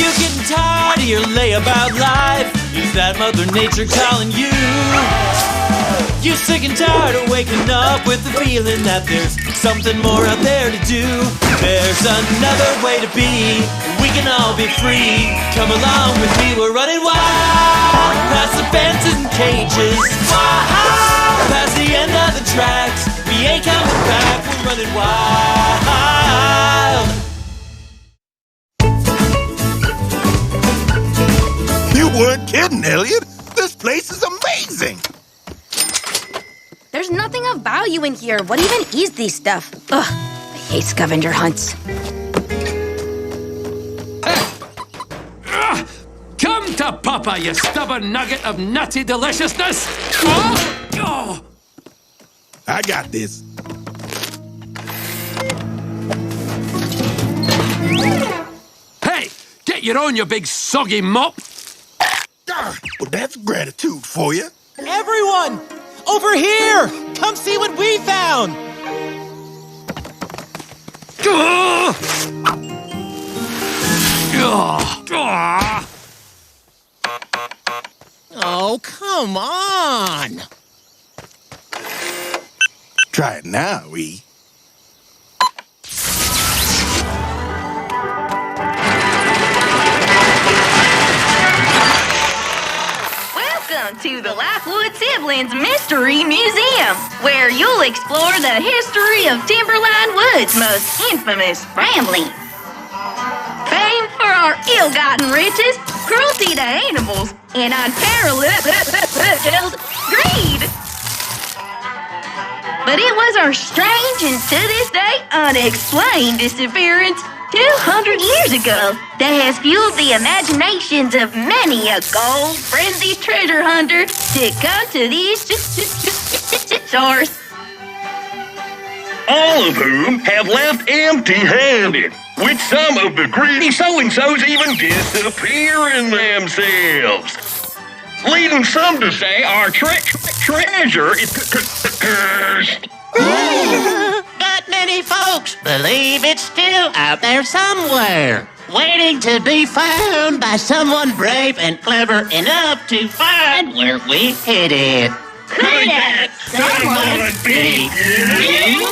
You getting tired of your layabout life? Is that Mother Nature calling you? You sick and tired of waking up with the feeling that there's something more out there to do? There's another way to be. We can all be free. Come along with me, we're running wild. Past the fences and cages. Wild. Past the end of the tracks. We ain't coming back, we're running wild. You weren't kidding, Elliot. This place is amazing. There's nothing of value in here. What even is this stuff? Ugh, I hate scavenger hunts. Come to Papa, you stubborn nugget of nutty deliciousness! Oh. I got this. Hey, get your own, you big soggy mop! Well, that's gratitude for you. Everyone! Over here! Come see what we found! Oh, come on! Try it now, E. Welcome to the Lifewood Siblings Mystery Museum, where you'll explore the history of Timberline Wood's most infamous family. Famed for our ill-gotten riches, cruelty to animals, and unparalleled greed. But it was our strange and to this day unexplained disappearance 200 years ago that has fueled the imaginations of many a gold-frenzied treasure hunter to come to these shores. All of whom have left empty-handed, with some of the greedy so-and-sos even disappearing themselves, leading some to say our treasure is cursed. But many folks believe it's still out there somewhere, waiting to be found by someone brave and clever enough to find where we hid it. Could that someone be you?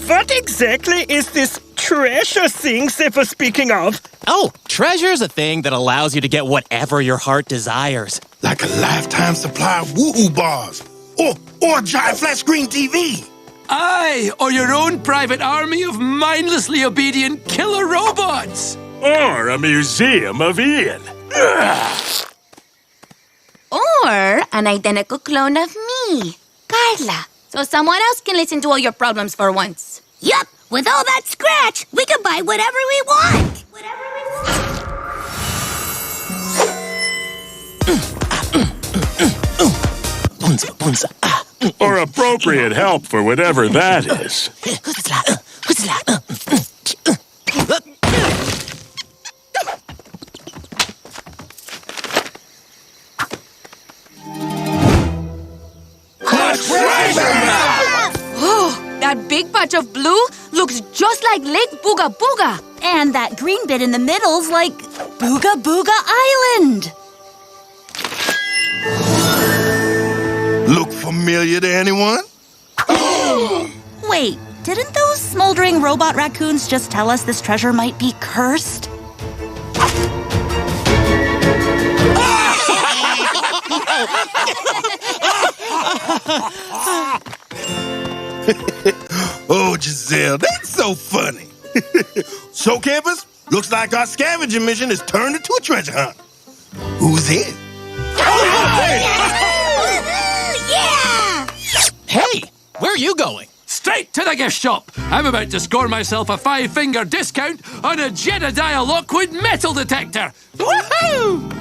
What exactly is this treasure thing they were speaking of? Oh, treasure's a thing that allows you to get whatever your heart desires. Like a lifetime supply of woohoo bars. Or a giant flat screen TV. Aye, or your own private army of mindlessly obedient killer robots! Or a museum of Ian. Or an identical clone of me, Carla. So someone else can listen to all your problems for once. Yup, with all that scratch, we can buy whatever we want. Or appropriate help for whatever that is. Oh, that big patch of blue looks just like Lake Booga Booga. And that green bit in the middle's like Booga Booga Island. Look familiar to anyone? Wait, didn't those smoldering robot raccoons just tell us this treasure might be cursed? Oh, Giselle, that's so funny. So, campers, looks like our scavenging mission has turned into a treasure hunt. Who's in? Yeah! Hey, where are you going? Straight to the gift shop! I'm about to score myself a 5-finger discount on a Jedediah Lockwood metal detector! Woohoo!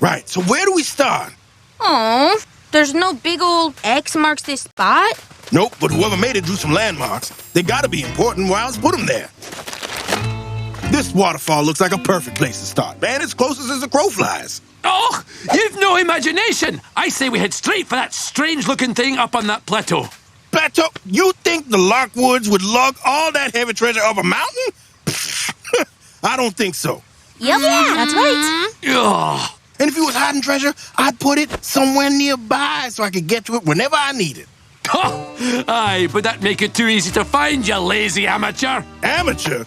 Right, so where do we start? Oh, there's no big old X marks this spot? Nope, but whoever made it drew some landmarks. They gotta be important, why else put them there? This waterfall looks like a perfect place to start, man. It's closest as the crow flies. Oh, you've no imagination. I say we head straight for that strange-looking thing up on that plateau. Plateau? You think the Lockwoods would lug all that heavy treasure up a mountain? I don't think so. Yep, that's right. Ugh. And if you was hiding treasure, I'd put it somewhere nearby so I could get to it whenever I need it. Aye, but that'd make it too easy to find, you lazy amateur. Amateur?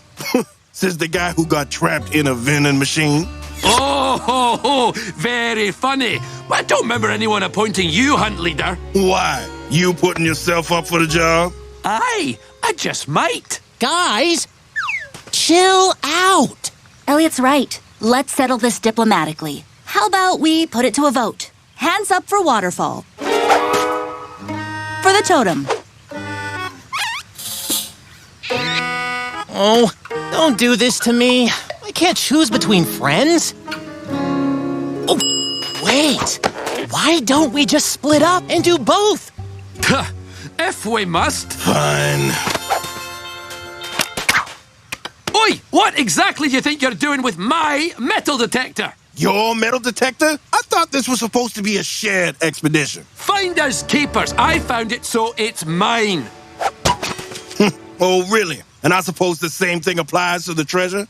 Says the guy who got trapped in a vending machine. Oh, very funny. But I don't remember anyone appointing you hunt leader. Why? You putting yourself up for the job? Aye, I just might. Guys, chill out. Elliot's right. Let's settle this diplomatically. How about we put it to a vote? Hands up for waterfall. For the totem. Oh, don't do this to me. I can't choose between friends. Oh, wait. Why don't we just split up and do both? If we must. Fine. Oi, what exactly do you think you're doing with my metal detector? Your metal detector? I thought this was supposed to be a shared expedition. Finders keepers. I found it, so it's mine. Oh, really? And I suppose the same thing applies to the treasure?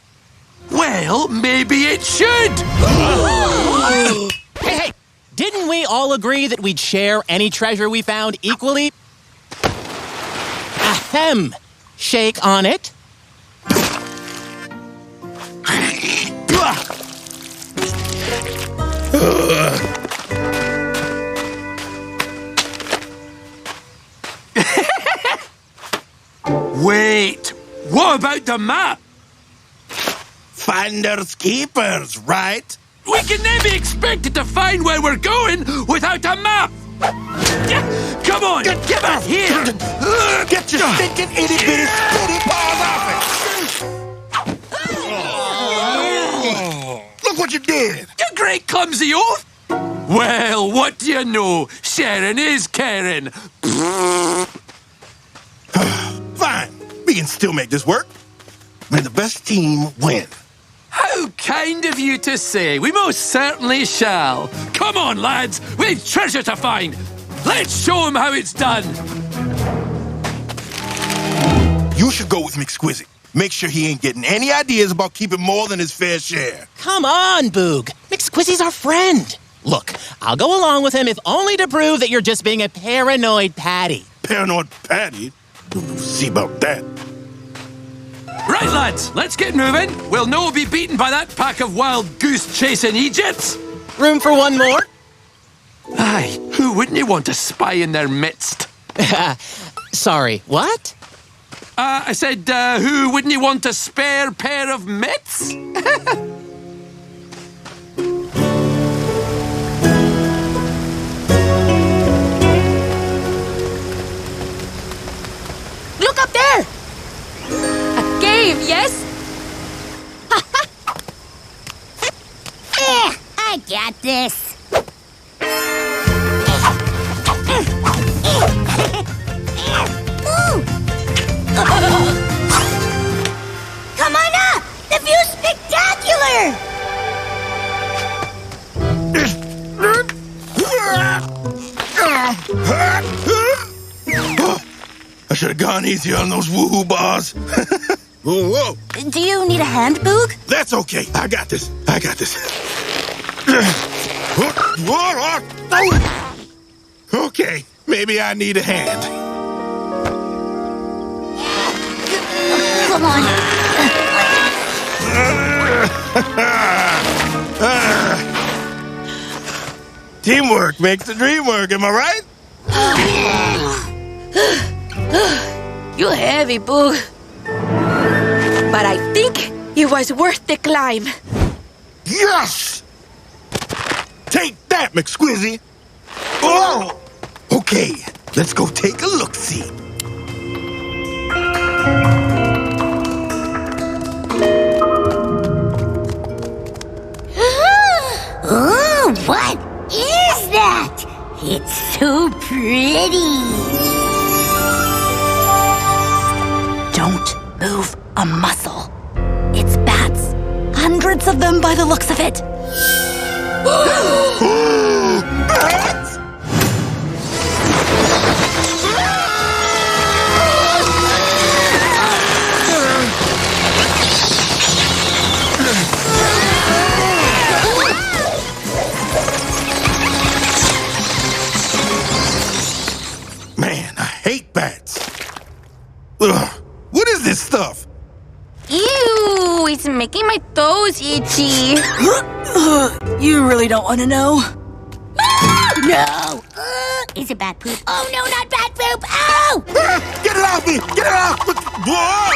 Well, maybe it should. Hey, didn't we all agree that we'd share any treasure we found equally? Ahem. Shake on it. Wait, what about the map? Finders keepers, right? We can never be expected to find where we're going without a map. Come on, get back here. Get your stinking itty-bitty spitty paws off it. Look what you did. You great clumsy oaf. Well, what do you know? Sharing is caring. Fine, we can still make this work. May the best team win. How kind of you to say. We most certainly shall. Come on, lads. We've treasure to find. Let's show them how it's done. You should go with McSquizzy. Make sure he ain't getting any ideas about keeping more than his fair share. Come on, Boog. McSquizzy's our friend. Look, I'll go along with him if only to prove that you're just being a paranoid Patty. Paranoid Patty? See about that. Right, lads, let's get moving. We'll no be beaten by that pack of wild goose-chasing Egypts. Room for one more? Aye, who wouldn't you want to spy in their midst? Sorry, what? I said, who wouldn't you want a spare pair of mitts? Look up there! A cave, yes? I got this. Come on up! The view's spectacular! I should have gone easier on those woohoo bars. Whoa. Do you need a hand, Boog? That's okay. I got this. Okay, maybe I need a hand. Come on. Teamwork makes the dream work, am I right? You're heavy, Boog. But I think it was worth the climb. Yes! Take that, McSquizzy. Oh! Okay, let's go take a look-see. Ooh, what is that? It's so pretty. Don't move a muscle. It's bats. Hundreds of them by the looks of it. Bats? Man, I hate bats. Ugh, what is this stuff? Ew, it's making my toes itchy. You really don't want to know? No. Is it bat poop? Oh, no, not bat poop. Oh! Get it off me! Get it off! Whoa!